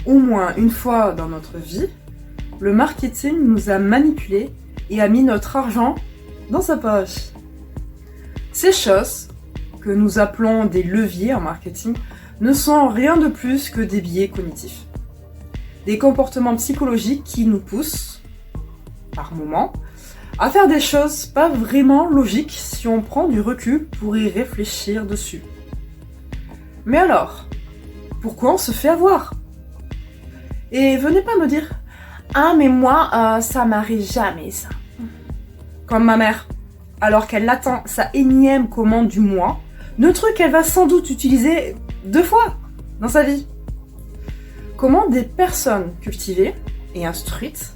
Au moins une fois dans notre vie, le marketing nous a manipulés et a mis notre argent dans sa poche. Ces choses, que nous appelons des leviers en marketing, ne sont rien de plus que des biais cognitifs. Des comportements psychologiques qui nous poussent, par moments, à faire des choses pas vraiment logiques si on prend du recul pour y réfléchir dessus. Mais alors, pourquoi on se fait avoir ? Et venez pas me dire « Ah mais moi, ça m'arrive jamais ça ». Comme ma mère, alors qu'elle attend sa énième commande du mois, le truc qu'elle va sans doute utiliser 2 fois dans sa vie. Comment des personnes cultivées et instruites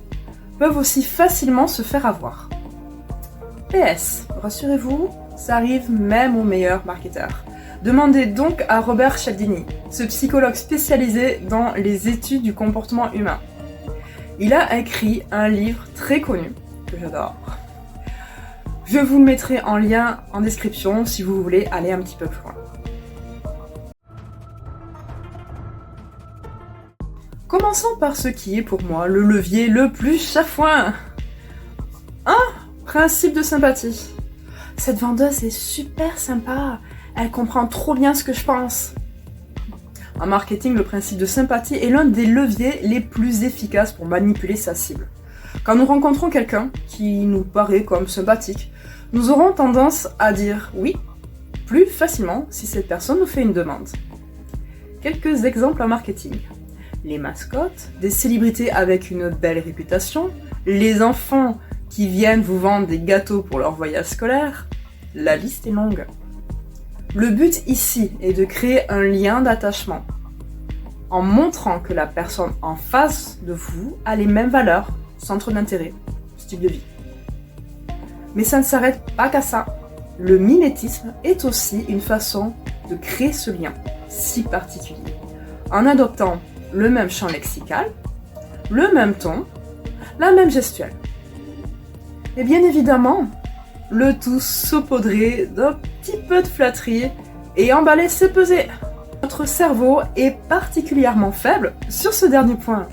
peuvent aussi facilement se faire avoir. PS, rassurez-vous, ça arrive même aux meilleurs marketeurs. Demandez donc à Robert Cialdini, ce psychologue spécialisé dans les études du comportement humain. Il a écrit un livre très connu, que j'adore. Je vous le mettrai en lien en description si vous voulez aller un petit peu plus loin. Commençons par ce qui est pour moi le levier le plus chafouin. Principe de sympathie. Cette vendeuse est super sympa. Elle comprend trop bien ce que je pense. En marketing, le principe de sympathie est l'un des leviers les plus efficaces pour manipuler sa cible. Quand nous rencontrons quelqu'un qui nous paraît comme sympathique, nous aurons tendance à dire oui plus facilement si cette personne nous fait une demande. Quelques exemples en marketing. Les mascottes, des célébrités avec une belle réputation, les enfants qui viennent vous vendre des gâteaux pour leur voyage scolaire, la liste est longue. Le but ici est de créer un lien d'attachement, en montrant que la personne en face de vous a les mêmes valeurs, centres d'intérêt, style de vie. Mais ça ne s'arrête pas qu'à ça. Le mimétisme est aussi une façon de créer ce lien si particulier, en adoptant le même champ lexical, le même ton, la même gestuelle. Et bien évidemment, le tout saupoudré d'un petit peu de flatterie et emballé c'est pesé. Notre cerveau est particulièrement faible sur ce dernier point.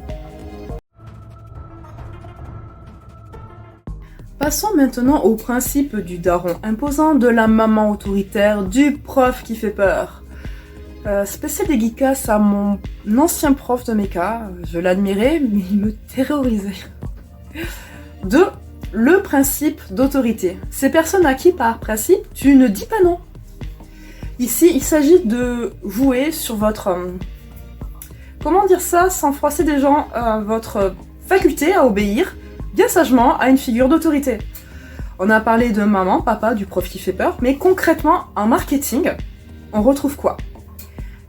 Passons maintenant au principe du daron imposant, de la maman autoritaire, du prof qui fait peur. Spécial dédicace à mon ancien prof de méca, je l'admirais mais il me terrorisait. 2. Le principe d'autorité. Ces personnes à qui, par principe, tu ne dis pas non. Ici, il s'agit de jouer sur votre... comment dire ça sans froisser des gens, votre faculté à obéir bien sagement à une figure d'autorité. On a parlé de maman, papa, du prof qui fait peur, mais concrètement, en marketing, on retrouve quoi ?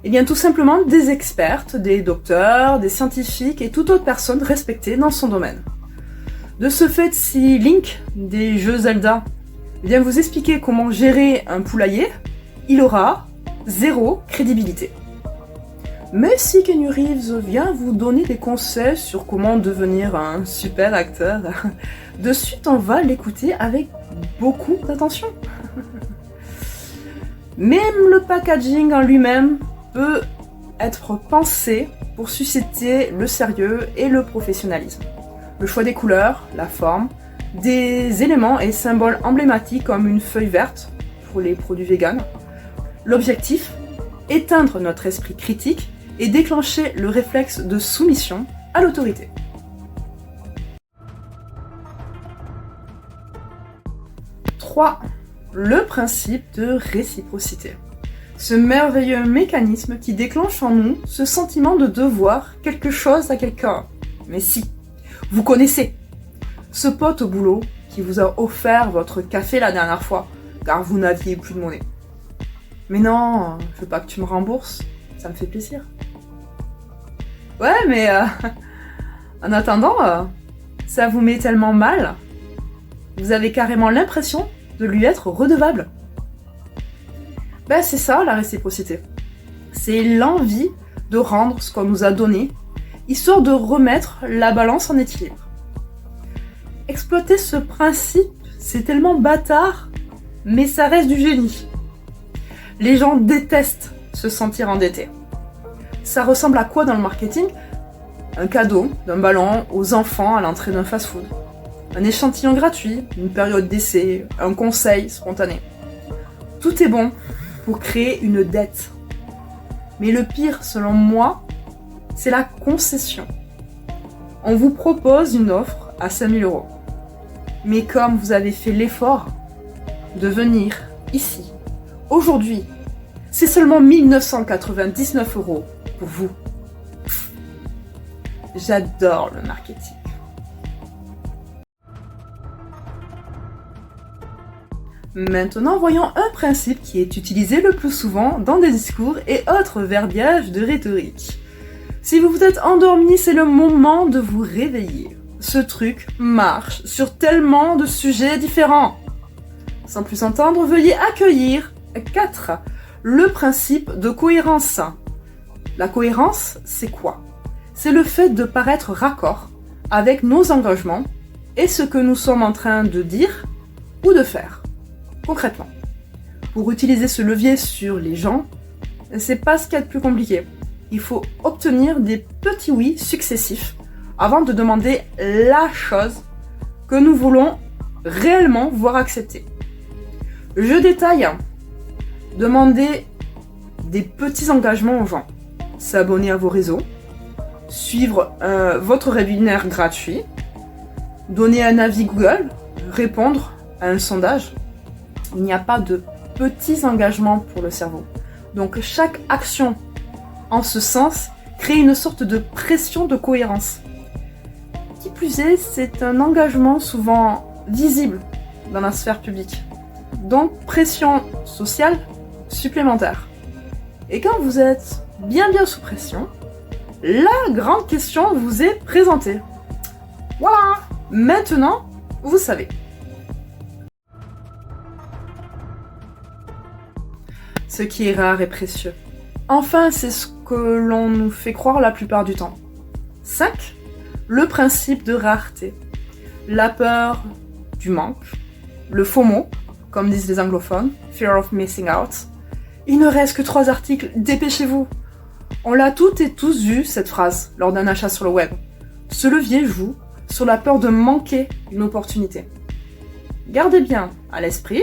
Eh bien, tout simplement des expertes, des docteurs, des scientifiques et toute autre personne respectée dans son domaine. De ce fait, si Link, des jeux Zelda, vient vous expliquer comment gérer un poulailler, il aura 0 crédibilité. Mais si Keanu Reeves vient vous donner des conseils sur comment devenir un super acteur, de suite on va l'écouter avec beaucoup d'attention. Même le packaging en lui-même peut être pensé pour susciter le sérieux et le professionnalisme. Le choix des couleurs, la forme, des éléments et symboles emblématiques comme une feuille verte pour les produits véganes. L'objectif, éteindre notre esprit critique et déclencher le réflexe de soumission à l'autorité. Trois, le principe de réciprocité. Ce merveilleux mécanisme qui déclenche en nous ce sentiment de devoir quelque chose à quelqu'un. Mais si, vous connaissez ce pote au boulot qui vous a offert votre café la dernière fois car vous n'aviez plus de monnaie. Mais non, je veux pas que tu me rembourses, ça me fait plaisir. Ouais, mais en attendant, ça vous met tellement mal, vous avez carrément l'impression de lui être redevable. Ben c'est ça la réciprocité. C'est l'envie de rendre ce qu'on nous a donné, histoire de remettre la balance en équilibre. Exploiter ce principe, c'est tellement bâtard, mais ça reste du génie. Les gens détestent se sentir endetté. Ça ressemble à quoi dans le marketing? Un cadeau d'un ballon aux enfants à l'entrée d'un fast-food. Un échantillon gratuit, une période d'essai, un conseil spontané. Tout est bon pour créer une dette. Mais le pire, selon moi, c'est la concession. On vous propose une offre à 5 000 euros. Mais comme vous avez fait l'effort de venir ici, aujourd'hui, c'est seulement 1 999 euros pour vous. J'adore le marketing. Maintenant, voyons un principe qui est utilisé le plus souvent dans des discours et autres verbiages de rhétorique. Si vous vous êtes endormi, c'est le moment de vous réveiller. Ce truc marche sur tellement de sujets différents. Sans plus entendre, veuillez accueillir 4. Le principe de cohérence. La cohérence, c'est quoi? C'est le fait de paraître raccord avec nos engagements et ce que nous sommes en train de dire ou de faire. Concrètement, pour utiliser ce levier sur les gens, c'est pas ce qu'il y a de plus compliqué. Il faut obtenir des petits oui successifs avant de demander la chose que nous voulons réellement voir accepter. Je détaille. Demandez des petits engagements aux gens. S'abonner à vos réseaux, suivre votre webinaire gratuit, donner un avis Google, répondre à un sondage. Il n'y a pas de petits engagements pour le cerveau. Donc chaque action en ce sens crée une sorte de pression de cohérence. Qui plus est, c'est un engagement souvent visible dans la sphère publique. Donc pression sociale supplémentaire. Et quand vous êtes bien sous pression, la grande question vous est présentée. Voilà, maintenant, vous savez. Ce qui est rare et précieux. Enfin, c'est ce que l'on nous fait croire la plupart du temps. 5. Le principe de rareté. La peur du manque. Le FOMO, comme disent les anglophones, Fear of Missing Out. Il ne reste que 3 articles, dépêchez-vous. On l'a toutes et tous vu, cette phrase, lors d'un achat sur le web. Ce levier joue sur la peur de manquer une opportunité. Gardez bien à l'esprit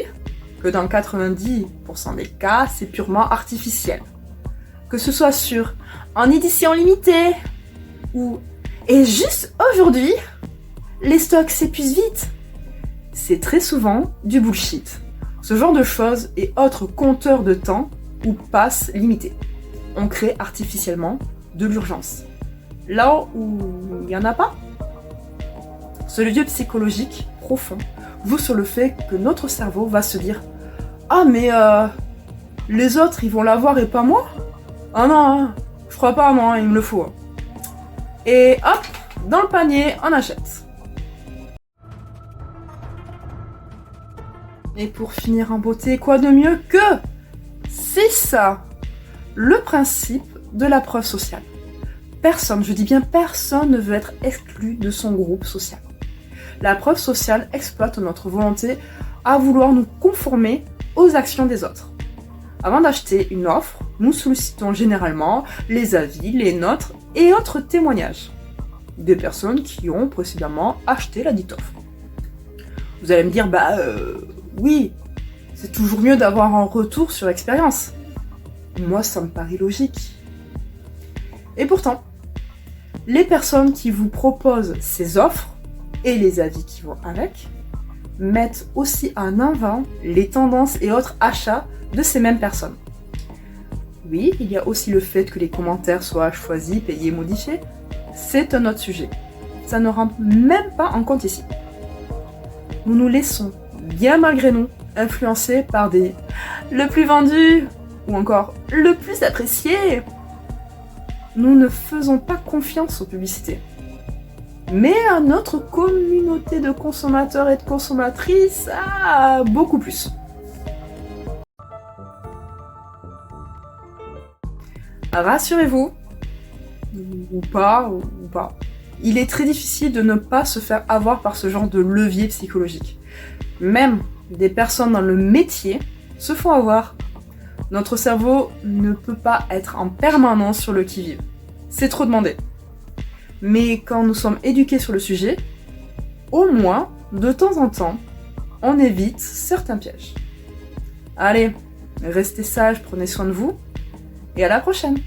que dans 90% des cas, c'est purement artificiel. Que ce soit sur en édition limitée ou et juste aujourd'hui, les stocks s'épuisent vite. C'est très souvent du bullshit. Ce genre de choses et autres compteurs de temps ou passes limitées. On crée artificiellement de l'urgence. Là où il n'y en a pas. Ce levier psychologique profond joue sur le fait que notre cerveau va se dire « Ah mais les autres ils vont l'avoir et pas moi? Ah non, hein, je crois pas, non, il me le faut. » Et hop, dans le panier, on achète. Et pour finir en beauté, quoi de mieux que 6. Le principe de la preuve sociale. Personne, je dis bien personne, ne veut être exclu de son groupe social. La preuve sociale exploite notre volonté à vouloir nous conformer aux actions des autres. Avant d'acheter une offre, nous sollicitons généralement les avis, les notes et autres témoignages des personnes qui ont précédemment acheté la dite offre. Vous allez me dire, oui, c'est toujours mieux d'avoir un retour sur l'expérience. Moi, ça me paraît logique. Et pourtant, les personnes qui vous proposent ces offres et les avis qui vont avec mettent aussi en avant les tendances et autres achats de ces mêmes personnes. Oui, il y a aussi le fait que les commentaires soient choisis, payés, modifiés. C'est un autre sujet. Ça ne rentre même pas en compte ici. Nous nous laissons, bien malgré nous, influencer par des « le plus vendu » ou encore « le plus apprécié ». Nous ne faisons pas confiance aux publicités, mais à notre communauté de consommateurs et de consommatrices, beaucoup plus. Rassurez-vous, ou pas, il est très difficile de ne pas se faire avoir par ce genre de levier psychologique. Même des personnes dans le métier se font avoir. Notre cerveau ne peut pas être en permanence sur le qui-vive. C'est trop demandé. Mais quand nous sommes éduqués sur le sujet, au moins, de temps en temps, on évite certains pièges. Allez, restez sages, prenez soin de vous, et à la prochaine!